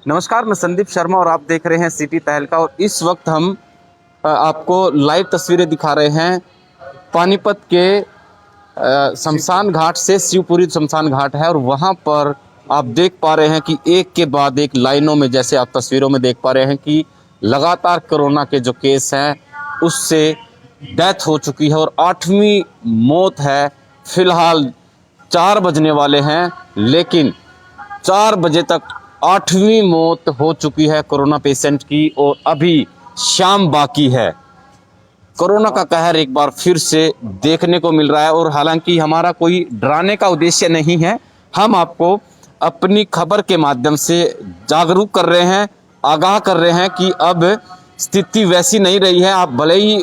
नमस्कार, मैं संदीप शर्मा और आप देख रहे हैं सिटी तहलका। और इस वक्त हम आपको लाइव तस्वीरें दिखा रहे हैं पानीपत के शमशान घाट से। शिवपुरी शमशान घाट है और वहाँ पर आप देख पा रहे हैं कि एक के बाद एक लाइनों में, जैसे आप तस्वीरों में देख पा रहे हैं कि लगातार कोरोना के जो केस हैं उससे डेथ हो चुकी है और 8वीं मौत है। फिलहाल 4 बजने वाले हैं, लेकिन 4 बजे तक 8वीं मौत हो चुकी है कोरोना पेशेंट की और अभी शाम बाकी है। कोरोना का कहर एक बार फिर से देखने को मिल रहा है और हालांकि हमारा कोई डराने का उद्देश्य नहीं है, हम आपको अपनी खबर के माध्यम से जागरूक कर रहे हैं, आगाह कर रहे हैं कि अब स्थिति वैसी नहीं रही है। आप भले ही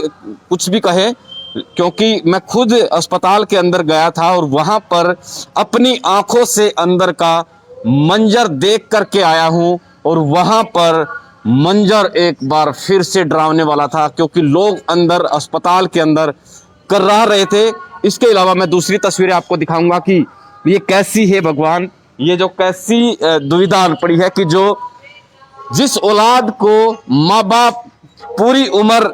कुछ भी कहें, क्योंकि मैं खुद अस्पताल के अंदर गया था और वहां पर अपनी आंखों से अंदर का मंजर देख करके आया हूं और वहां पर मंजर एक बार फिर से डरावने वाला था, क्योंकि लोग अंदर अस्पताल के अंदर कर्रा रहे थे। इसके अलावा मैं दूसरी तस्वीरें आपको दिखाऊंगा कि ये कैसी है भगवान, ये जो कैसी दुविधा पड़ी है कि जो जिस औलाद को माँ बाप पूरी उम्र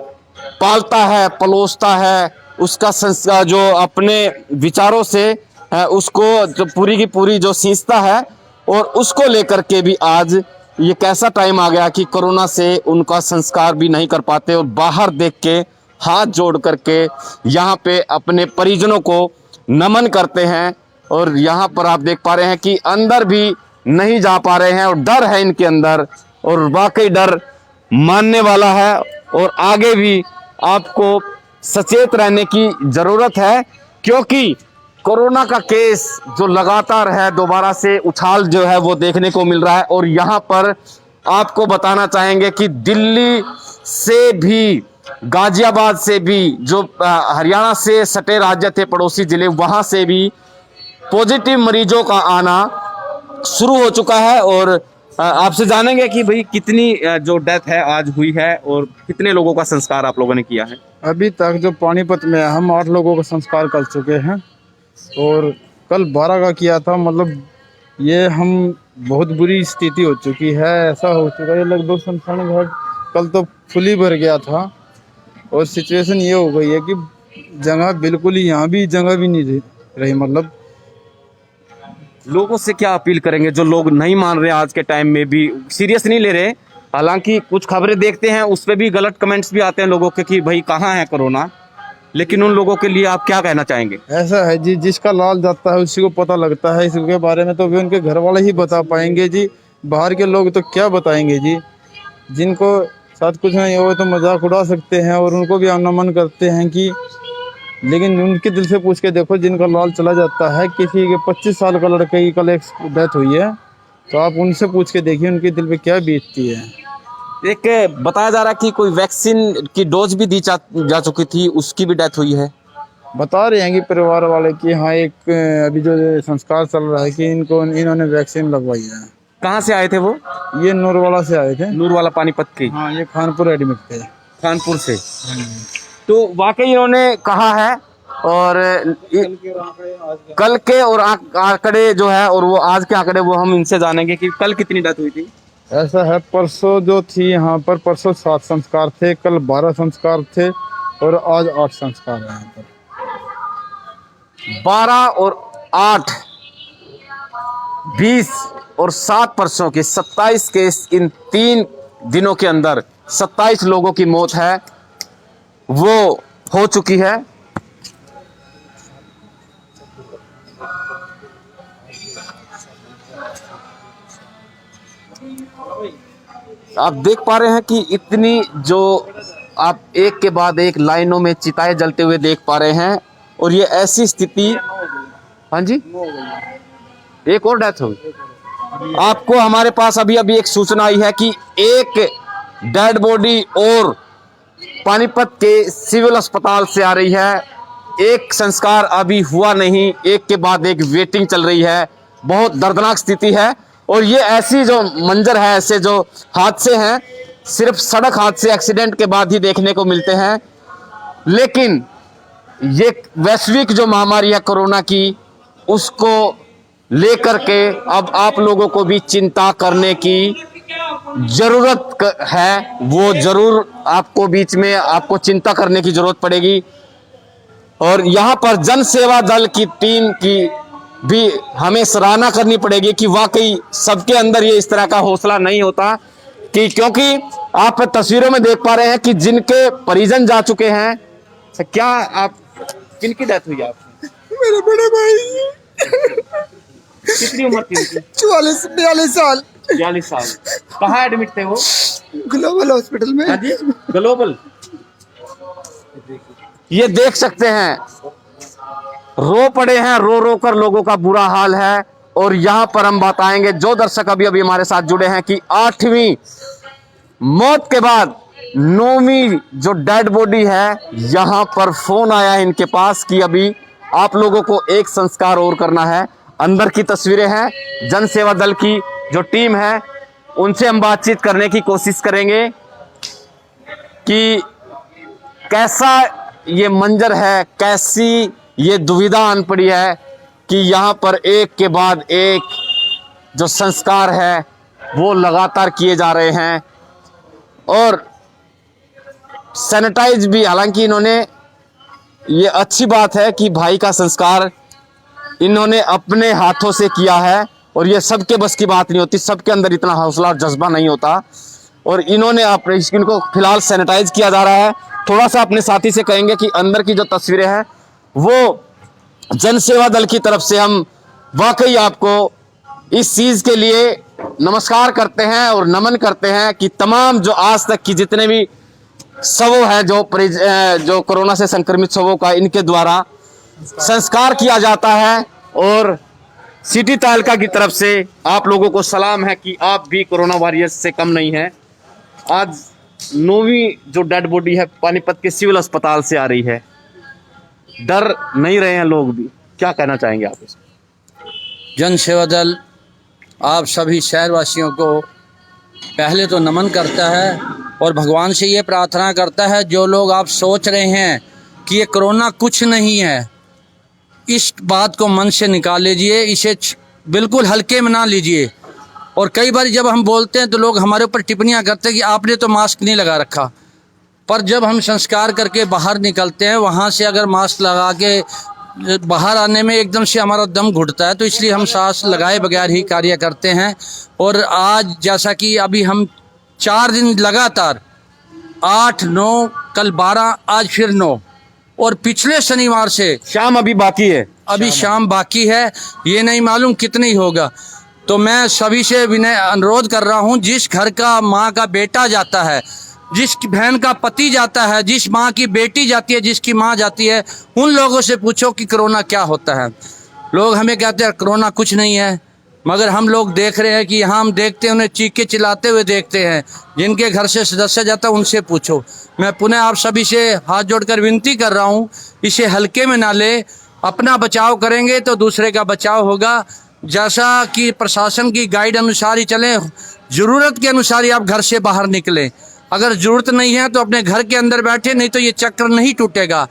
पालता है, पलोसता है, उसका संस्कार जो अपने विचारों से उसको जो पूरी की पूरी जो सींचता है, और उसको लेकर के भी आज ये कैसा टाइम आ गया कि कोरोना से उनका संस्कार भी नहीं कर पाते और बाहर देख के हाथ जोड़ करके यहाँ पे अपने परिजनों को नमन करते हैं। और यहाँ पर आप देख पा रहे हैं कि अंदर भी नहीं जा पा रहे हैं और डर है इनके अंदर, और वाकई डर मानने वाला है। और आगे भी आपको सचेत रहने की ज़रूरत है, क्योंकि कोरोना का केस जो लगातार है दोबारा से उछाल जो है वो देखने को मिल रहा है। और यहाँ पर आपको बताना चाहेंगे कि दिल्ली से भी, गाजियाबाद से भी, जो हरियाणा से सटे राज्य थे पड़ोसी जिले, वहाँ से भी पॉजिटिव मरीजों का आना शुरू हो चुका है। और आपसे जानेंगे कि भाई कितनी जो डेथ है आज हुई है और कितने लोगों का संस्कार आप लोगों ने किया है। अभी तक जो पानीपत में हम 8 लोगों का संस्कार कर चुके हैं और कल 12 का किया था। मतलब ये हम बहुत बुरी स्थिति हो चुकी है, ऐसा हो चुका है लगभग शमशान घाट कल तो फुली भर गया था। और सिचुएशन ये हो गई है कि जगह बिल्कुल ही, यहाँ भी जगह भी नहीं रही। मतलब लोगों से क्या अपील करेंगे जो लोग नहीं मान रहे, आज के टाइम में भी सीरियस नहीं ले रहे? हालांकि कुछ खबरें देखते हैं उस पर भी गलत कमेंट्स भी आते हैं लोगों के कि भाई कहाँ है कोरोना, लेकिन उन लोगों के लिए आप क्या कहना चाहेंगे? ऐसा है जी, जिसका लाल जाता है उसी को पता लगता है। इसके बारे में तो भी उनके घर वाले ही बता पाएंगे जी, बाहर के लोग तो क्या बताएंगे जी। जिनको साथ कुछ नहीं हो तो मजाक उड़ा सकते हैं और उनको भी नमन करते हैं कि, लेकिन उनके दिल से पूछ के देखो जिनका लाल चला जाता है। किसी के 25 साल का लड़के की कल एक डेथ हुई है, तो आप उनसे पूछ के देखिए उनके दिल पे क्या बीतती है। एक बताया जा रहा है कि कोई वैक्सीन की डोज भी दी जा चुकी थी, उसकी भी डेथ हुई है। बता रहे हैं कि परिवार वाले कि हाँ, एक अभी जो संस्कार चल रहा है कि इन्होंने वैक्सीन लगवाई है। कहाँ से आए थे वो? ये नूरवाला से आए थे। नूरवाला पानीपत के? हाँ, ये खानपुर एडमिट थे। खानपुर से। तो वाकई इन्होंने कहा है, और कल के और आंकड़े जो है और वो आज के आंकड़े वो हम इनसे जानेंगे कि कल कितनी डेथ हुई थी। ऐसा है, परसों जो थी यहाँ पर, परसों 7 संस्कार थे, कल 12 संस्कार थे और आज 8 संस्कार हैं यहाँ पर। 12 और 8, 20 और 7 परसों के 27 केस इन 3 दिनों के अंदर 27 लोगों की मौत है वो हो चुकी है। आप देख पा रहे हैं कि इतनी जो आप एक के बाद एक लाइनों में चिताएं जलते हुए देख पा रहे हैं, और ये ऐसी स्थिति। हाँ जी, एक और डेथ हुई। आपको हमारे पास अभी अभी एक सूचना आई है कि एक डेड बॉडी और पानीपत के सिविल अस्पताल से आ रही है। एक संस्कार अभी हुआ नहीं, एक के बाद एक वेटिंग चल रही है। बहुत दर्दनाक स्थिति है। और ये ऐसी जो मंजर है, ऐसे जो हादसे हैं सिर्फ सड़क हादसे, एक्सीडेंट के बाद ही देखने को मिलते हैं। लेकिन ये वैश्विक जो महामारी है कोरोना की, उसको लेकर के अब आप लोगों को भी चिंता करने की जरूरत है वो जरूर आपको बीच में आपको चिंता करने की जरूरत पड़ेगी। और यहाँ पर जन सेवा दल की टीम की भी हमें सराहना करनी पड़ेगी कि वाकई सबके अंदर ये इस तरह का हौसला नहीं होता कि, क्योंकि आप तस्वीरों में देख पा रहे हैं कि जिनके परिजन जा चुके हैं। क्या आप किनकी डेथ हुई आपकी? मेरे बड़े भाई कितनी उम्र थी उनकी? 42 साल 42 साल। कहाँ एडमिट थे वो? ग्लोबल हॉस्पिटल में। हाँ जी, ग्लोबल। ये देख सकते हैं, रो पड़े हैं, रो रो कर लोगों का बुरा हाल है। और यहां पर हम बताएंगे जो दर्शक अभी अभी हमारे साथ जुड़े हैं कि 8वीं मौत के बाद 9वीं जो डेड बॉडी है, यहां पर फोन आया है इनके पास कि अभी आप लोगों को एक संस्कार और करना है। अंदर की तस्वीरें हैं, जन सेवा दल की जो टीम है उनसे हम बातचीत करने की कोशिश करेंगे कि कैसा ये मंजर है, कैसी ये दुविधा आन पड़ी है कि यहाँ पर एक के बाद एक जो संस्कार है वो लगातार किए जा रहे हैं। और सैनिटाइज भी, हालांकि इन्होंने, ये अच्छी बात है कि भाई का संस्कार इन्होंने अपने हाथों से किया है। और ये सबके बस की बात नहीं होती, सबके अंदर इतना हौसला और जज्बा नहीं होता। और इन्होंने अपने इनको फिलहाल सैनिटाइज किया जा रहा है। थोड़ा सा अपने साथी से कहेंगे कि अंदर की जो तस्वीरें हैं वो जन सेवा दल की तरफ से हम वाकई आपको इस चीज के लिए नमस्कार करते हैं और नमन करते हैं कि तमाम जो आज तक की जितने भी शवों हैं जो कोरोना से संक्रमित शवों का इनके द्वारा संस्कार किया जाता है। और सिटी तालका की तरफ से आप लोगों को सलाम है कि आप भी कोरोना वॉरियर्स से कम नहीं हैं। आज 9वीं जो डेड बॉडी है पानीपत के सिविल अस्पताल से आ रही है, डर नहीं रहे हैं लोग भी, क्या कहना चाहेंगे आप इसमें? जन सेवा दल आप सभी शहरवासियों को पहले तो नमन करता है और भगवान से ये प्रार्थना करता है, जो लोग आप सोच रहे हैं कि ये कोरोना कुछ नहीं है, इस बात को मन से निकाल लीजिए, इसे बिल्कुल हल्के में ना लीजिए। और कई बार जब हम बोलते हैं तो लोग हमारे ऊपर टिप्पणियां करते हैं कि आपने तो मास्क नहीं लगा रखा, पर जब हम संस्कार करके बाहर निकलते हैं वहाँ से अगर मास्क लगा के बाहर आने में एकदम से हमारा दम घुटता है, तो इसलिए हम सांस लगाए बगैर ही कार्य करते हैं। और आज जैसा कि अभी हम 4 दिन लगातार 8, 9, कल 12, आज फिर 9, और पिछले शनिवार से शाम अभी बाकी है, अभी शाम बाकी है, ये नहीं मालूम कितनी होगा। तो मैं सभी से विनय अनुरोध कर रहा हूँ, जिस घर का माँ का बेटा जाता है, जिस बहन का पति जाता है, जिस माँ की बेटी जाती है, जिसकी माँ जाती है, उन लोगों से पूछो कि कोरोना क्या होता है। लोग हमें कहते हैं कोरोना कुछ नहीं है, मगर हम लोग देख रहे हैं कि यहाँ हम देखते हैं, उन्हें चीखे चिल्लाते हुए देखते हैं। जिनके घर से सदस्य जाता है उनसे पूछो। मैं पुनः आप सभी से हाथ जोड़कर विनती कर रहा हूँ, इसे हल्के में ना ले, अपना बचाव करेंगे तो दूसरे का बचाव होगा। जैसा कि प्रशासन की गाइड अनुसार ही चलें, ज़रूरत के अनुसार ही आप घर से बाहर निकलें। अगर ज़रूरत नहीं है तो अपने घर के अंदर बैठे, नहीं तो ये चक्र नहीं टूटेगा।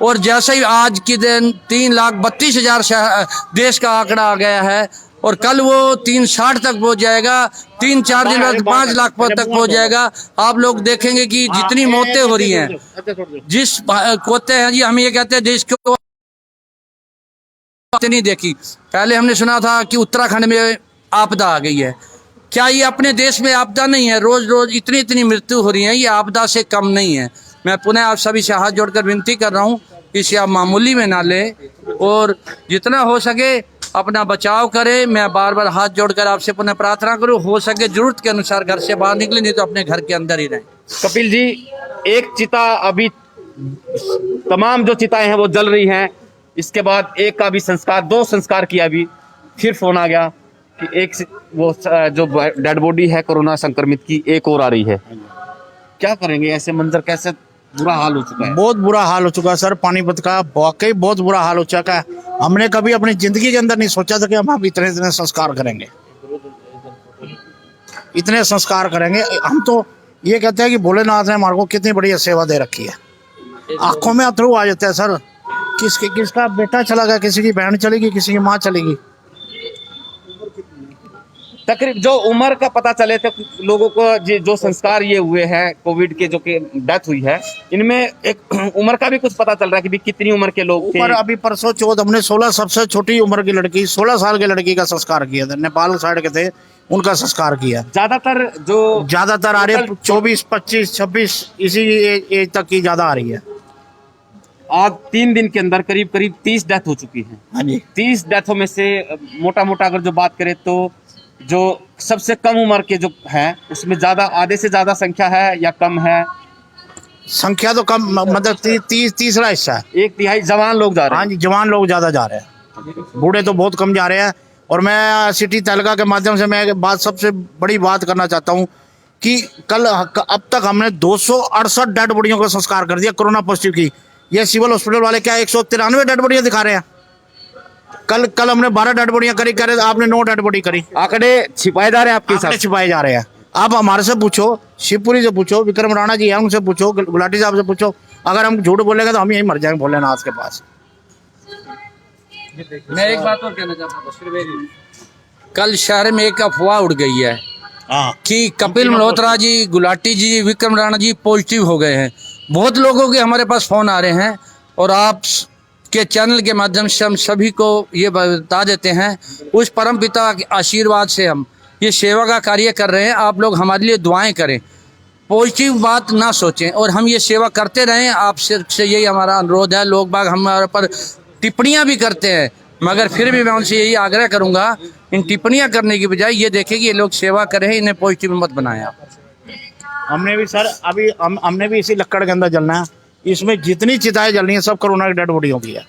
और जैसे ही आज के दिन 3,32,000 देश का आंकड़ा आ गया है, और कल वो 360 तक पहुंच जाएगा, 3-4 दिन बाद 5 लाख तक पहुंच जाएगा। आप लोग देखेंगे कि जितनी मौतें हो रही हैं, जिस कोते हैं जी, हम ये कहते हैं देश को नहीं देखी। पहले हमने सुना था कि उत्तराखंड में आपदा आ गई है, क्या ये अपने देश में आपदा नहीं है? रोज रोज इतनी मृत्यु हो रही है, ये आपदा से कम नहीं है। मैं पुनः आप सभी से हाथ जोड़कर विनती कर रहा हूँ, इसे आप मामूली में ना लें और जितना हो सके अपना बचाव करें। मैं बार बार हाथ जोड़कर आपसे पुनः प्रार्थना करूँ, हो सके जरूरत के अनुसार घर से बाहर निकले, नहीं तो अपने घर के अंदर ही रहें। कपिल जी, एक चिता अभी, तमाम जो चिताएं हैं वो जल रही हैं, इसके बाद एक का भी संस्कार, 2 संस्कार किया, अभी फिर फोन आ गया कि एक वो जो डेड बॉडी है कोरोना संक्रमित की, एक और आ रही है। क्या करेंगे ऐसे मंजर, कैसे बुरा हाल हो चुका है? बहुत बुरा हाल हो चुका है सर, पानीपत का वाकई बहुत बुरा हाल हो चुका है। हमने कभी अपनी जिंदगी के अंदर नहीं सोचा था कि हम इतने संस्कार करेंगे, इतने संस्कार करेंगे। हम तो ये कहते हैं कि भोलेनाथ ने हमारे को कितनी बढ़िया सेवा दे रखी है। आंखों में अथरू आ जाते हैं सर, किसका बेटा चला गया, किसी की बहन चलेगी, किसी की माँ चलेगी। तकरीब जो उम्र का पता चले तो लोगों को जो संस्कार ये हुए हैं कोविड के जो कि डेथ हुई है, इनमें एक उम्र का भी कुछ पता चल रहा है कि भी कितनी उम्र के लोग थे? ऊपर अभी परसों चौथ हमने 16 सबसे छोटी उम्र की लड़की 16 साल की लड़की का संस्कार किया था, नेपाल साइड के थे, उनका संस्कार किया। ज्यादातर आ रही है 24, 25, 26 इसी एज तक की ज्यादा आ रही है। आज 3 दिन के अंदर करीब 30 डेथ हो चुकी है। हाँ जी। 30 डेथों में से मोटा मोटा अगर जो बात करें तो जो सबसे कम उम्र के जो है उसमें ज्यादा, आधे से ज्यादा संख्या है या कम है? संख्या तो कम, मतलब तीसरा हिस्सा है। 1/3 जवान लोग जा रहे हैं। हाँ जी, जवान लोग ज्यादा जा रहे हैं, बूढ़े तो बहुत कम जा रहे हैं। और मैं सिटी तहलका के माध्यम से मैं सबसे बड़ी बात करना चाहता हूँ कि अब तक हमने 268 डेड बॉडियों का संस्कार कर दिया कोरोना पॉजिटिव की। ये सिविल हॉस्पिटल वाले क्या 193 डेड बॉडियां दिखा रहे हैं? कल हमने 12 डेड बॉडियां करी, कह रहे आपने 9 डेड बॉडी करी। आंकड़े छिपाए जा रहे हैं आपके साथ? छिपाए जा रहे हैं। आप हमारे से पूछो, शिवपुरी से पूछो, विक्रम राणा जी हैं उनसे पूछो, गुलाटी साहब से पूछो। अगर हम झूठ बोलेंगे तो हम यही मर जाएंगे भोलेनाथ के पास। मैं एक बात और कहना चाहता हूँ, कल शहर में एक अफवाह उड़ गई है कि कपिल मल्होत्रा जी, गुलाटी जी, विक्रम राणा जी पॉजिटिव हो गए हैं। बहुत लोगों के हमारे पास फोन आ रहे हैं और आप के चैनल के माध्यम से हम सभी को ये बता देते हैं, उस परम पिता के आशीर्वाद से हम ये सेवा का कार्य कर रहे हैं। आप लोग हमारे लिए दुआएं करें, पॉजिटिव बात ना सोचें और हम ये सेवा करते रहें। आपसे यही हमारा अनुरोध है। लोग बाग हमारे पर टिप्पणियां भी करते हैं, मगर फिर भी मैं उनसे यही आग्रह करूंगा, इन टिप्पणियां करने की बजाय ये देखें कि ये लोग सेवा करें, इन्हें पॉजिटिव मत बनाएं। आप हमने भी सर अभी हमने भी इसी लक्कड़ के अंदर जलना है। इसमें जितनी चिताएं जल रही हैं सब कोरोना की डेड बॉडियों की है।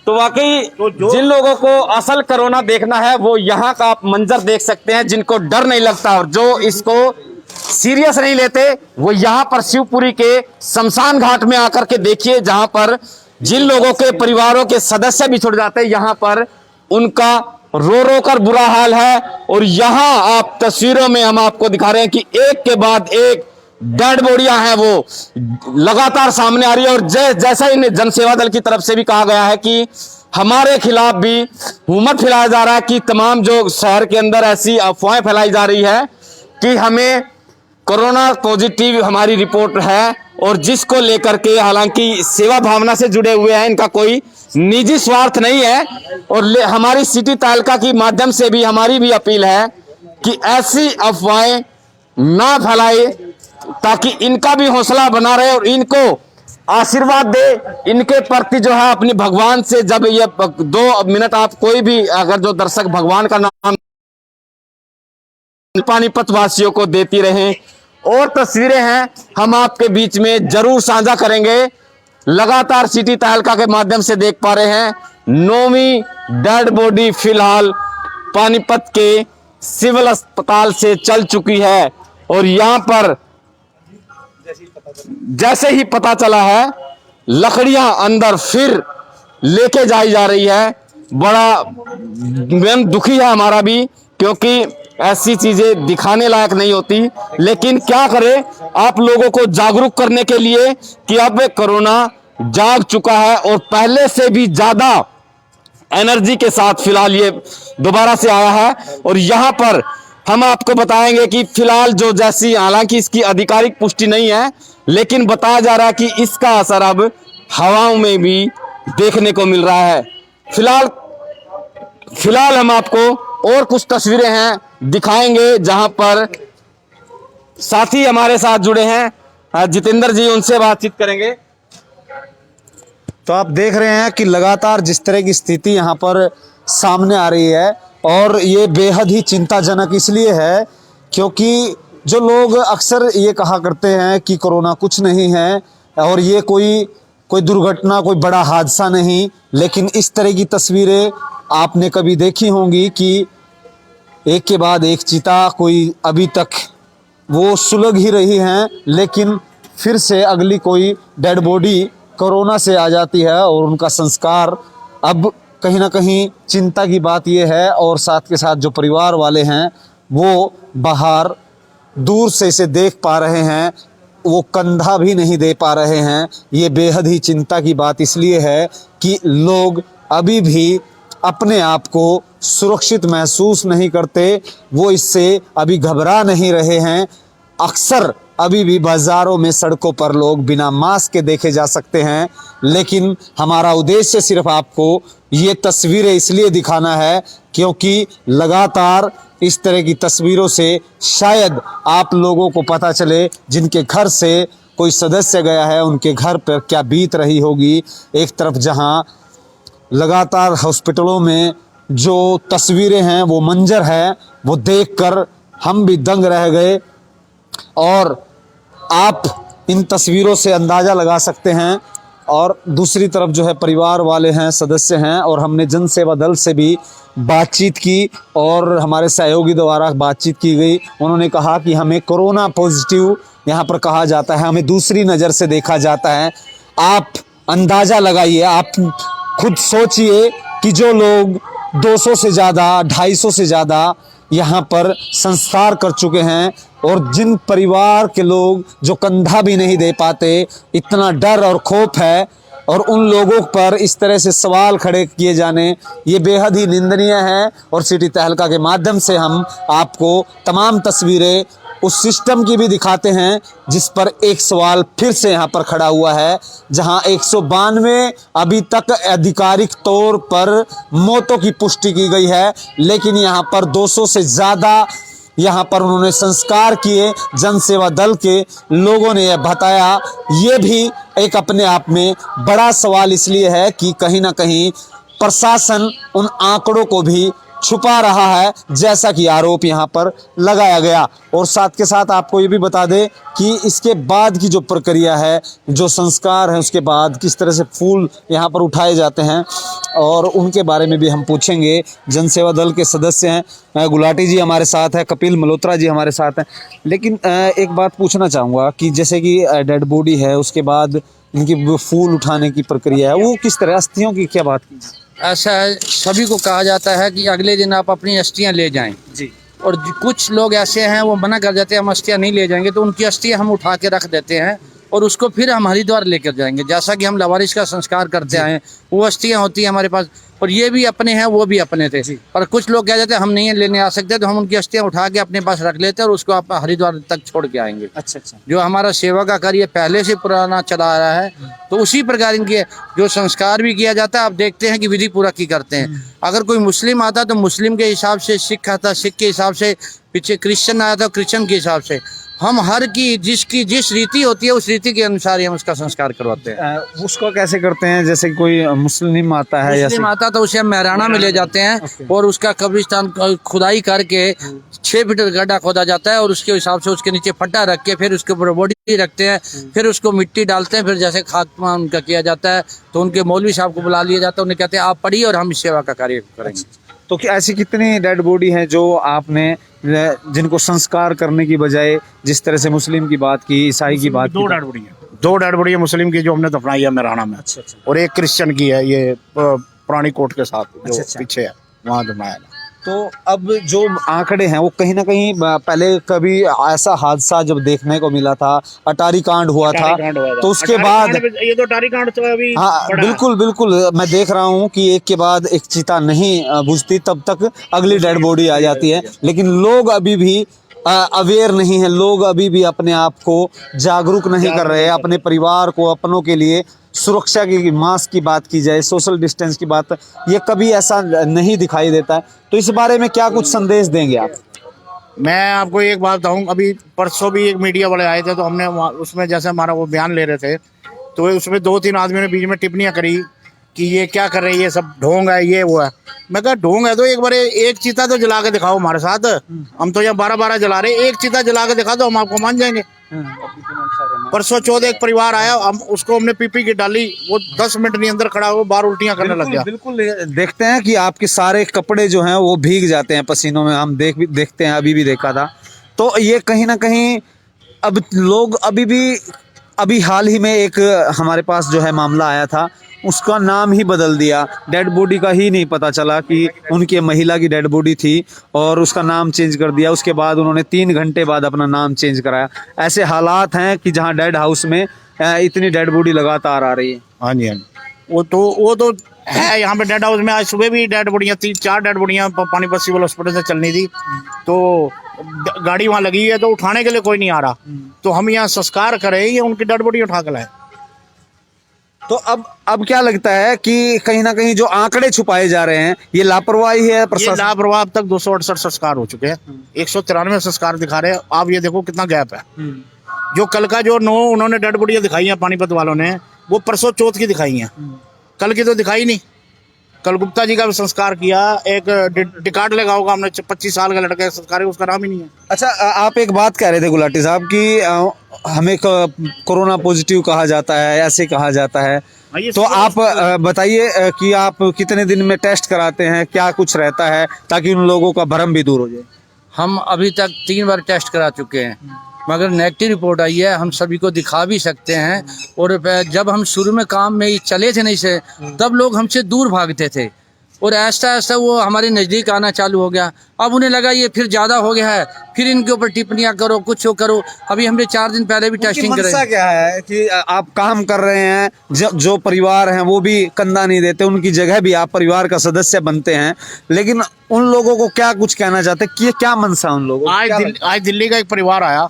तो वाकई जिन लोगों को असल कोरोना देखना है वो यहाँ का आप मंजर देख सकते हैं, जिनको डर नहीं लगता और जो इसको सीरियस नहीं लेते वो यहाँ पर शिवपुरी के शमशान घाट में आकर के देखिए, जहां पर जिन लोगों के परिवारों के सदस्य भी छुट जाते हैं, यहाँ पर उनका रो रो कर बुरा हाल है। और यहाँ आप तस्वीरों में हम आपको दिखा रहे हैं कि एक के बाद एक डेड बॉडियां हैं वो लगातार सामने आ रही है। और जैसा ही जनसेवा दल की तरफ से भी कहा गया है कि हमारे खिलाफ भी हुकूमत फैलाया जा रहा है कि तमाम जो शहर के अंदर ऐसी अफवाहें फैलाई जा रही है कि हमें कोरोना पॉजिटिव हमारी रिपोर्ट है, और जिसको लेकर के हालांकि सेवा भावना से जुड़े हुए हैं, इनका कोई निजी स्वार्थ नहीं है। और हमारी सिटी तहलका की माध्यम से भी हमारी भी अपील है कि ऐसी अफवाहें ना फैलाए ताकि इनका भी हौसला बना रहे और इनको आशीर्वाद दे। इनके प्रति जो है अपनी भगवान से, जब ये 2 मिनट आप कोई भी अगर जो दर्शक भगवान का नाम पानीपत वासियों को देती रहें। और तस्वीरें हैं हम आपके बीच में जरूर साझा करेंगे। लगातार सिटी तहलका के माध्यम से देख पा रहे हैं 9वीं डेड बॉडी फिलहाल पानीपत के सिविल अस्पताल से चल चुकी है। और यहां पर जैसे ही पता चला है लकड़ियां अंदर फिर लेके जाई जा रही है। बड़ा दुखी है हमारा भी, क्योंकि ऐसी चीजें दिखाने लायक नहीं होती, लेकिन क्या करें आप लोगों को जागरूक करने के लिए कि अब कोरोना जाग चुका है और पहले से भी ज्यादा एनर्जी के साथ फिलहाल ये दोबारा से आया है। और यहां पर हम आपको बताएंगे कि फिलहाल जो जैसी, हालांकि इसकी आधिकारिक पुष्टि नहीं है, लेकिन बताया जा रहा है कि इसका असर अब हवाओं में भी देखने को मिल रहा है। फिलहाल हम आपको और कुछ तस्वीरें हैं दिखाएंगे, जहां पर साथी हमारे साथ जुड़े हैं जितेंद्र जी, उनसे बातचीत करेंगे। तो आप देख रहे हैं कि लगातार जिस तरह की स्थिति यहाँ पर सामने आ रही है, और ये बेहद ही चिंताजनक इसलिए है क्योंकि जो लोग अक्सर ये कहा करते हैं कि कोरोना कुछ नहीं है और ये कोई दुर्घटना, कोई बड़ा हादसा नहीं, लेकिन इस तरह की तस्वीरें आपने कभी देखी होंगी कि एक के बाद एक चिता कोई अभी तक वो सुलग ही रही हैं, लेकिन फिर से अगली कोई डेड बॉडी कोरोना से आ जाती है और उनका संस्कार। अब कहीं ना कहीं चिंता की बात यह है, और साथ के साथ जो परिवार वाले हैं वो बाहर दूर से इसे देख पा रहे हैं, वो कंधा भी नहीं दे पा रहे हैं। ये बेहद ही चिंता की बात इसलिए है कि लोग अभी भी अपने आप को सुरक्षित महसूस नहीं करते, वो इससे अभी घबरा नहीं रहे हैं। अक्सर अभी भी बाजारों में, सड़कों पर लोग बिना मास्क के देखे जा सकते हैं, लेकिन हमारा उद्देश्य सिर्फ आपको ये तस्वीरें इसलिए दिखाना है क्योंकि लगातार इस तरह की तस्वीरों से शायद आप लोगों को पता चले, जिनके घर से कोई सदस्य गया है उनके घर पर क्या बीत रही होगी। एक तरफ जहां लगातार हॉस्पिटलों में जो तस्वीरें हैं, वो मंजर है, वो देखकर हम भी दंग रह गए। और आप इन तस्वीरों से अंदाज़ा लगा सकते हैं। और दूसरी तरफ जो है परिवार वाले हैं, सदस्य हैं, और हमने जन सेवा दल से भी बातचीत की और हमारे सहयोगी द्वारा बातचीत की गई। उन्होंने कहा कि हमें कोरोना पॉजिटिव यहाँ पर कहा जाता है, हमें दूसरी नज़र से देखा जाता है। आप अंदाज़ा लगाइए, आप खुद सोचिए कि जो लोग 200 से ज़्यादा, 250 से ज़्यादा यहाँ पर संस्कार कर चुके हैं, और जिन परिवार के लोग जो कंधा भी नहीं दे पाते, इतना डर और खौफ है, और उन लोगों पर इस तरह से सवाल खड़े किए जाने, ये बेहद ही निंदनीय है। और सिटी तहलका के माध्यम से हम आपको तमाम तस्वीरें उस सिस्टम की भी दिखाते हैं जिस पर एक सवाल फिर से यहाँ पर खड़ा हुआ है, जहाँ 192 अभी तक आधिकारिक तौर पर मौतों की पुष्टि की गई है, लेकिन यहाँ पर 200 से ज़्यादा यहाँ पर उन्होंने संस्कार किए। जन सेवा दल के लोगों ने यह बताया। ये भी एक अपने आप में बड़ा सवाल इसलिए है कि कहीं ना कहीं प्रशासन उन आंकड़ों को भी छुपा रहा है, जैसा कि आरोप यहाँ पर लगाया गया। और साथ के साथ आपको ये भी बता दें कि इसके बाद की जो प्रक्रिया है, जो संस्कार है, उसके बाद किस तरह से फूल यहाँ पर उठाए जाते हैं, और उनके बारे में भी हम पूछेंगे। जन सेवा दल के सदस्य हैं, गुलाटी जी हमारे साथ है, कपिल मल्होत्रा जी हमारे साथ हैं। लेकिन एक बात पूछना चाहूँगा कि जैसे कि डेड बॉडी है, उसके बाद इनकी फूल उठाने की प्रक्रिया है, वो किस तरह, अस्थियों की क्या बात की? ऐसा है, सभी को कहा जाता है कि अगले दिन आप अपनी अस्थियां ले जाएं जी। और कुछ लोग ऐसे हैं वो मना कर जाते हैं, हम अस्थियां नहीं ले जाएंगे, तो उनकी अस्थियां हम उठा के रख देते हैं और उसको फिर हम हरिद्वार लेकर जाएंगे। जैसा कि हम लवारिश का संस्कार करते आए, वो अस्थियां होती हैं हमारे पास, और ये भी अपने हैं, वो भी अपने थे। और कुछ लोग कह जाते हैं हम नहीं लेने आ सकते, तो हम उनकी अस्थियां उठा के अपने पास रख लेते हैं और उसको आप हरिद्वार तक छोड़ के आएंगे। अच्छा अच्छा। जो हमारा सेवा का कार्य पहले से पुराना चला आ रहा है, तो उसी प्रकार इनके जो संस्कार भी किया जाता है, आप देखते हैं कि विधि पूरा की करते हैं। अगर कोई मुस्लिम आता तो मुस्लिम के हिसाब से, सिख आता सिख के हिसाब से, पीछे क्रिश्चियन आया तो क्रिश्चियन के हिसाब से, हम हर की जिसकी जिस रीति होती है उस रीति के अनुसार ही हम उसका संस्कार करवाते हैं। उसको कैसे करते हैं? जैसे कोई मुस्लिम आता है, मुस्लिम आता तो उसे हम मेहराना में ले जाते हैं और उसका कब्रिस्तान खुदाई करके 6 फीट गड्ढा खोदा जाता है और उसके हिसाब से उसके नीचे फट्टा रख के फिर उसके ऊपर बॉडी रखते हैं, फिर उसको मिट्टी डालते हैं, फिर जैसे खात्मा उनका किया जाता है तो उनके मौलवी साहब को बुला लिया जाता है, उन्हें कहते हैं आप पढ़िए और हम इस सेवा का कार्य करेंगे। तो क्या ऐसी कितनी डेड बॉडी हैं जो आपने, जिनको संस्कार करने की बजाय जिस तरह से मुस्लिम की बात की, ईसाई की बात की? 2 डेड बॉडी है, 2 डेड बॉडी है मुस्लिम की जो हमने दफनाई है मेहराना में। अच्छा अच्छा। और एक क्रिश्चियन की है, ये पुरानी कोर्ट के साथ जो अच्छा। पीछे है, वहाँ दफनाया है। तो अब जो आंकड़े हैं वो कहीं ना कहीं, पहले कभी ऐसा हादसा जब देखने को मिला था, अटारी कांड हुआ था, तो उसके बाद ये तो अटारी कांड तो अभी हाँ बिल्कुल बिल्कुल, मैं देख रहा हूँ कि एक के बाद एक चिता नहीं बुझती, तब तक अगली डेड बॉडी आ जाती है। लेकिन लोग अभी भी अवेयर नहीं है, लोग अभी भी अपने आप को जागरूक नहीं कर रहे हैं। अपने परिवार को, अपनों के लिए सुरक्षा की, मास्क की बात की जाए, सोशल डिस्टेंस की बात, ये कभी ऐसा नहीं दिखाई देता है। तो इस बारे में क्या कुछ संदेश देंगे आप? मैं आपको एक बात बताऊं, अभी परसों भी एक मीडिया वाले आए थे, तो हमने उसमें जैसे हमारा वो बयान ले रहे थे, तो उसमें 2-3 आदमियों ने बीच में टिप्पणियां करी कि ये क्या कर रहे हैं, ये सब ढोंग है, ये वो है। मैं कहा ढोंग है तो एक बार एक चीता तो जला के दिखाओ हमारे साथ, हम तो यहाँ 12-12 जला रहे, एक चीता जला के दिखा दो, हम आपको मान जाएंगे। परसों 14 एक परिवार आया, हम उसको हमने पीपी की डाली, वो 10 मिनट नहीं अंदर खड़ा हो, बाहर उल्टियां करने लग गया। बिल्कुल देखते हैं कि आपके सारे कपड़े जो हैं वो भीग जाते हैं पसीनों में, हम देखते हैं, अभी भी देखा था। तो ये कहीं ना कहीं अब लोग अभी हाल ही में एक हमारे पास जो है मामला आया था, उसका नाम ही बदल दिया, डेड बॉडी का ही नहीं पता चला कि उनके महिला की डेड बॉडी थी और उसका नाम चेंज कर दिया। उसके बाद उन्होंने 3 घंटे बाद अपना नाम चेंज कराया। ऐसे हालात हैं कि जहां डेड हाउस में इतनी डेड बॉडी लगातार आ रही है। हाँ जी, हाँ जी। वो तो है यहाँ पे डेड हाउस में। आज सुबह भी डेड बॉडियाँ 3-4 डेड बॉडियाँ पानीपत सिविल हॉस्पिटल से चलनी थी, तो गाड़ी वहाँ लगी है तो उठाने के लिए कोई नहीं आ रहा, तो हम यहाँ संस्कार करें या उनकी डेड बॉडी उठा कर लाए। तो अब क्या लगता है कि कहीं ना कहीं जो आंकड़े छुपाए जा रहे हैं ये लापरवाही है ये प्रशासन? लापरवाह। अब तक 268 संस्कार हो चुके हैं, 193 संस्कार दिखा रहे हैं। आप ये देखो कितना गैप है। जो कल का जो 9 उन्होंने डेड बॉडियाँ दिखाई हैं पानीपत वालों ने, वो परसों चौथ की दिखाई हैं, कल की तो दिखाई नहीं। कल गुप्ता जी का भी संस्कार किया, एक टिकाट लगा होगा हमने, 25 साल का लड़का संस्कार है, उसका नाम ही नहीं है। अच्छा, आप एक बात कह रहे थे गुलाटी साहब कि हमें कोरोना पॉजिटिव कहा जाता है, ऐसे कहा जाता है, तो आप बताइए कि आप कितने दिन में टेस्ट कराते हैं, क्या कुछ रहता है ताकि उन लोगों का भ्रम भी दूर हो जाए? हम अभी तक 3 बार टेस्ट करा चुके हैं, मगर नेगेटिव रिपोर्ट आई है। हम सभी को दिखा भी सकते हैं। और जब हम शुरू में काम में चले थे नहीं से, तब लोग हमसे दूर भागते थे और ऐसा ऐसा वो हमारे नज़दीक आना चालू हो गया। अब उन्हें लगा ये फिर ज़्यादा हो गया है, फिर इनके ऊपर टिप्पणियाँ करो, कुछ हो करो। अभी हमने 4 दिन पहले भी टेस्टिंग कराई। मनसा क्या है कि आप काम कर रहे हैं, जो परिवार हैं वो भी कंधा नहीं देते, उनकी जगह भी आप परिवार का सदस्य बनते हैं, लेकिन उन लोगों को क्या कुछ कहना चाहते हैं कि क्या मनसा उन लोगों को? आज दिल्ली का एक परिवार आया,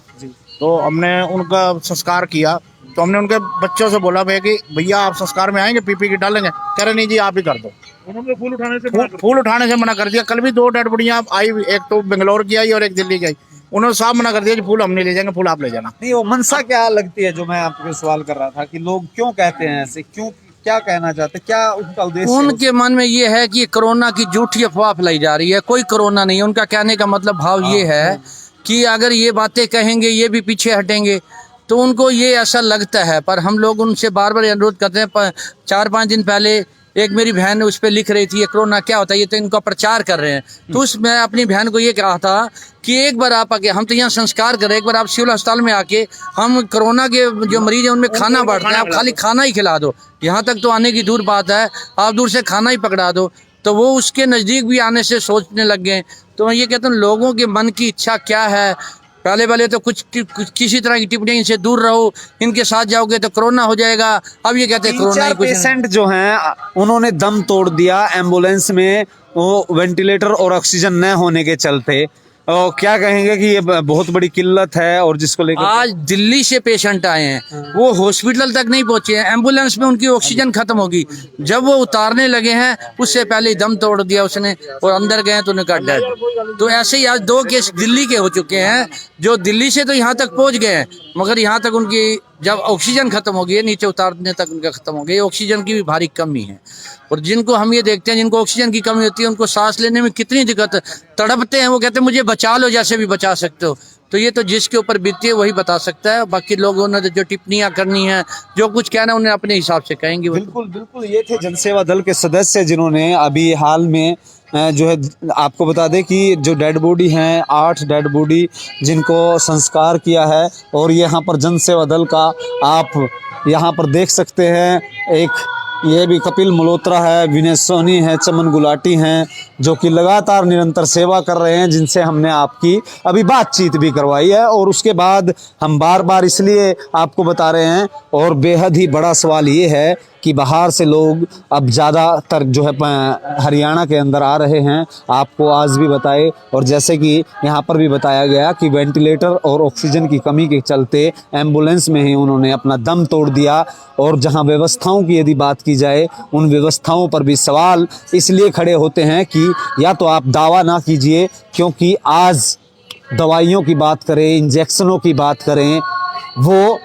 तो हमने उनका संस्कार किया, तो हमने उनके बच्चों से बोला भैया आप संस्कार में आएंगे, पीपी किट डालेंगे? कह रहे नहीं जी आप ही कर दो। उन्होंने फूल उठाने से मना कर दिया। कल भी 2 डेड बॉडियां आई, एक तो बेंगलोर की आई और एक दिल्ली की आई। उन्होंने साफ मना कर दिया कि फूल हम नहीं ले जाएंगे, फूल आप ले जाना। नहीं, वो मनसा क्या लगती है, जो मैं आपको सवाल कर रहा था कि लोग क्यों कहते हैं ऐसे, क्यों, क्या कहना चाहते, क्या उनका उद्देश्य? उनके मन में ये है कि कोरोना की झूठी अफवाह फैलाई जा रही है, कोई कोरोना नहीं है। उनका कहने का मतलब भाव ये है कि अगर ये बातें कहेंगे ये भी पीछे हटेंगे, तो उनको ये ऐसा लगता है। पर हम लोग उनसे बार बार अनुरोध करते हैं। 4-5 दिन पहले एक मेरी बहन उस पर लिख रही थी ये कोरोना क्या होता है, ये तो इनका प्रचार कर रहे हैं। तो उसमें अपनी बहन को ये कहा था कि एक बार आप आके, हम तो यहाँ संस्कार कर रहे हैं, एक बार आप सिविल अस्पताल में आके, हम कोरोना के जो मरीज हैं उनमें खाना बांटते हैं, आप खाली खाना ही खिला दो। यहाँ तक तो आने की दूर बात है, आप दूर से खाना ही पकड़ा दो। तो वो उसके नज़दीक भी आने से सोचने लग गए। तो मैं ये कहता हूँ लोगों के मन की इच्छा क्या है। पहले तो कुछ किसी तरह की टिप्पणी, इनसे दूर रहो, इनके साथ जाओगे तो कोरोना हो जाएगा। अब ये कहते हैं कोरोना ही कुछ नहीं। पेशेंट जो हैं उन्होंने दम तोड़ दिया एम्बुलेंस में, वो वेंटिलेटर और ऑक्सीजन न होने के चलते। और क्या कहेंगे कि ये बहुत बड़ी किल्लत है, और जिसको लेकर आज दिल्ली से पेशेंट आए हैं, वो हॉस्पिटल तक नहीं पहुंचे हैं, एम्बुलेंस में उनकी ऑक्सीजन खत्म होगी, जब वो उतारने लगे हैं उससे पहले ही दम तोड़ दिया उसने और अंदर गए तो उनका डेड। तो ऐसे ही आज 2 केस दिल्ली के हो चुके हैं, जो दिल्ली से तो यहाँ तक पहुंच गए हैं, मगर यहाँ तक उनकी जब ऑक्सीजन खत्म हो गई है, नीचे उतारने तक उनका खत्म हो गया। ऑक्सीजन की भी भारी कमी है। और जिनको हम ये देखते हैं जिनको ऑक्सीजन की कमी होती है, उनको सांस लेने में कितनी दिक्कत, तड़पते हैं, वो कहते हैं मुझे बचा लो, जैसे भी बचा सकते हो। तो ये तो जिसके ऊपर बीती है वही बता सकता है। बाकी लोगों ने जो टिप्पणियां करनी है, जो कुछ कहना है, उन्हें अपने हिसाब से कहेंगे। बिल्कुल बिल्कुल, ये थे जनसेवा दल के सदस्य जिन्होंने अभी हाल में जो है, आपको बता दें कि जो डेड बॉडी हैं 8 डेड बॉडी जिनको संस्कार किया है। और यहाँ पर जनसेवा दल का आप यहाँ पर देख सकते हैं, एक ये भी कपिल मल्होत्रा है, विनय सोनी है, चमन गुलाटी हैं, जो कि लगातार निरंतर सेवा कर रहे हैं, जिनसे हमने आपकी अभी बातचीत भी करवाई है। और उसके बाद हम बार बार इसलिए आपको बता रहे हैं, और बेहद ही बड़ा सवाल ये है कि बाहर से लोग अब ज़्यादातर जो है हरियाणा के अंदर आ रहे हैं। आपको आज भी बताए, और जैसे कि यहाँ पर भी बताया गया कि वेंटिलेटर और ऑक्सीजन की कमी के चलते एम्बुलेंस में ही उन्होंने अपना दम तोड़ दिया। और जहाँ व्यवस्थाओं की यदि बात की जाए, उन व्यवस्थाओं पर भी सवाल इसलिए खड़े होते हैं कि या तो आप दावा ना कीजिए, क्योंकि आज दवाइयों की बात करें, इंजेक्शनों की बात करें, वो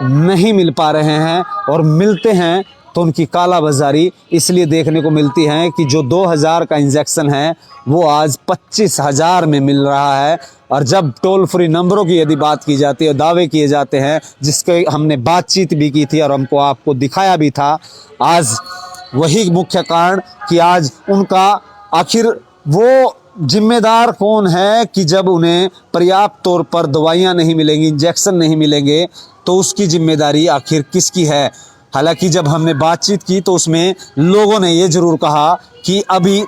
नहीं मिल पा रहे हैं, और मिलते हैं तो उनकी काला बाजारी इसलिए देखने को मिलती है कि जो 2000 का इंजेक्शन है वो आज 25,000 में मिल रहा है। और जब टोल फ्री नंबरों की यदि बात की जाती है, दावे किए जाते हैं, जिसके हमने बातचीत भी की थी और हमको आपको दिखाया भी था, आज वही मुख्य कारण कि आज उनका आखिर वो जिम्मेदार कौन है कि जब उन्हें पर्याप्त तौर पर दवाइयाँ नहीं मिलेंगी, इंजेक्शन नहीं मिलेंगे, तो उसकी जिम्मेदारी आखिर किसकी है। हालांकि जब हमने बातचीत की तो उसमें लोगों ने ये ज़रूर कहा कि अभी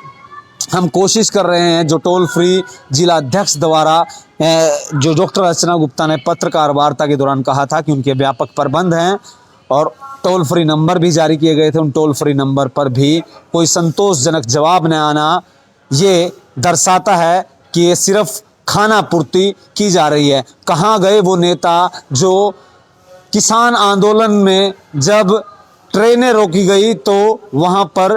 हम कोशिश कर रहे हैं, जो टोल फ्री जिला अध्यक्ष द्वारा जो डॉक्टर अर्चना गुप्ता ने पत्रकार वार्ता के दौरान कहा था कि उनके व्यापक प्रबंध हैं, और टोल फ्री नंबर भी जारी किए गए थे। उन टोल फ्री नंबर पर भी कोई संतोषजनक जवाब न आना ये दर्शाता है कि ये सिर्फ खाना पूर्ति की जा रही है। कहाँ गए वो नेता जो किसान आंदोलन में जब ट्रेनें रोकी गई तो वहाँ पर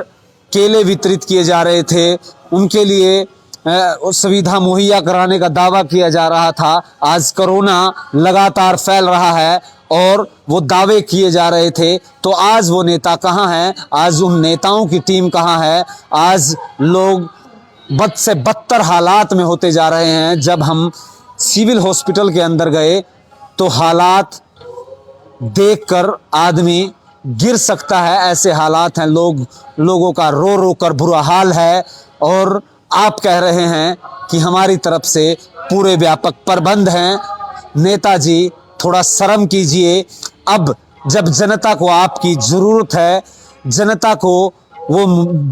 केले वितरित किए जा रहे थे, उनके लिए सुविधा मुहैया कराने का दावा किया जा रहा था। आज कोरोना लगातार फैल रहा है और वो दावे किए जा रहे थे, तो आज वो नेता कहाँ हैं? आज उन नेताओं की टीम कहाँ है? आज लोग बद से बदतर हालात में होते जा रहे हैं। जब हम सिविल हॉस्पिटल के अंदर गए तो हालात देखकर आदमी गिर सकता है, ऐसे हालात हैं। लोगों का रो रो कर बुरा हाल है और आप कह रहे हैं कि हमारी तरफ से पूरे व्यापक प्रबंध हैं। नेताजी थोड़ा शर्म कीजिए। अब जब जनता को आपकी ज़रूरत है, जनता को वो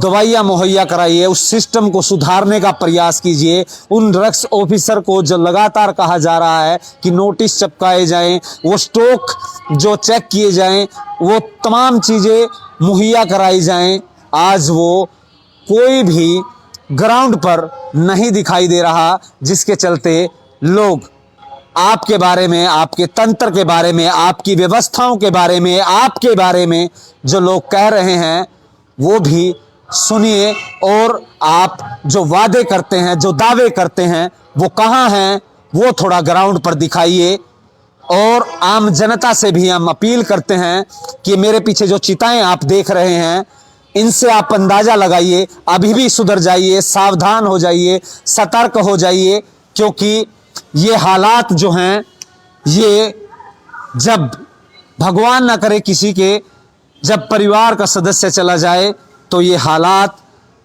दवाइयाँ मुहैया कराइए, उस सिस्टम को सुधारने का प्रयास कीजिए। उन ड्रग्स ऑफिसर को जो लगातार कहा जा रहा है कि नोटिस चिपकाए जाएं, वो स्टॉक जो चेक किए जाएं, वो तमाम चीज़ें मुहैया कराई जाएं, आज वो कोई भी ग्राउंड पर नहीं दिखाई दे रहा, जिसके चलते लोग आपके बारे में, आपके तंत्र के बारे में, आपकी व्यवस्थाओं के बारे में, आपके बारे में जो लोग कह रहे हैं वो भी सुनिए। और आप जो वादे करते हैं, जो दावे करते हैं, वो कहाँ हैं वो थोड़ा ग्राउंड पर दिखाइए। और आम जनता से भी हम अपील करते हैं कि मेरे पीछे जो चिताएं आप देख रहे हैं, इनसे आप अंदाजा लगाइए, अभी भी सुधर जाइए, सावधान हो जाइए, सतर्क हो जाइए, क्योंकि ये हालात जो हैं, ये जब भगवान ना करे किसी के, जब परिवार का सदस्य चला जाए तो ये हालात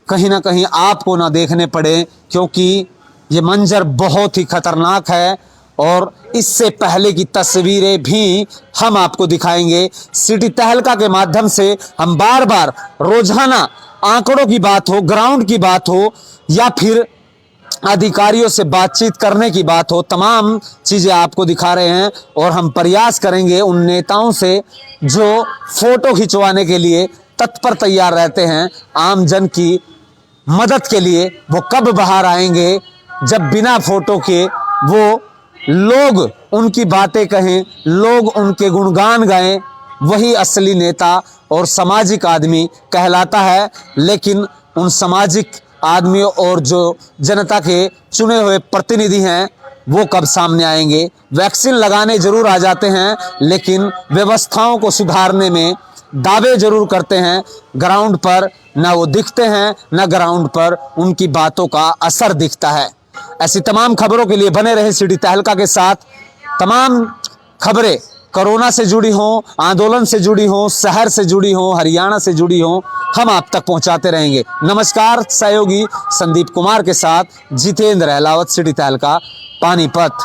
कहीं ना कहीं आपको ना देखने पड़े, क्योंकि ये मंजर बहुत ही खतरनाक है। और इससे पहले की तस्वीरें भी हम आपको दिखाएंगे। सिटी तहलका के माध्यम से हम बार बार रोजाना आंकड़ों की बात हो, ग्राउंड की बात हो, या फिर अधिकारियों से बातचीत करने की बात हो, तमाम चीज़ें आपको दिखा रहे हैं। और हम प्रयास करेंगे उन नेताओं से जो फोटो खिंचवाने के लिए तत्पर तैयार रहते हैं आम जन की मदद के लिए, वो कब बाहर आएंगे जब बिना फोटो के वो लोग उनकी बातें कहें, लोग उनके गुणगान गाएं, वही असली नेता और सामाजिक आदमी कहलाता है। लेकिन उन सामाजिक आदमियों और जो जनता के चुने हुए प्रतिनिधि हैं वो कब सामने आएंगे? वैक्सीन लगाने जरूर आ जाते हैं, लेकिन व्यवस्थाओं को सुधारने में दावे जरूर करते हैं, ग्राउंड पर ना वो दिखते हैं, ना ग्राउंड पर उनकी बातों का असर दिखता है। ऐसी तमाम खबरों के लिए बने रहे सिटी तहलका के साथ। तमाम खबरें कोरोना से जुड़ी हों, आंदोलन से जुड़ी हों, शहर से जुड़ी हों, हरियाणा से जुड़ी हों, हम आप तक पहुंचाते रहेंगे। नमस्कार, सहयोगी संदीप कुमार के साथ जितेंद्र अहलावत, सिटी तहलका, पानीपत।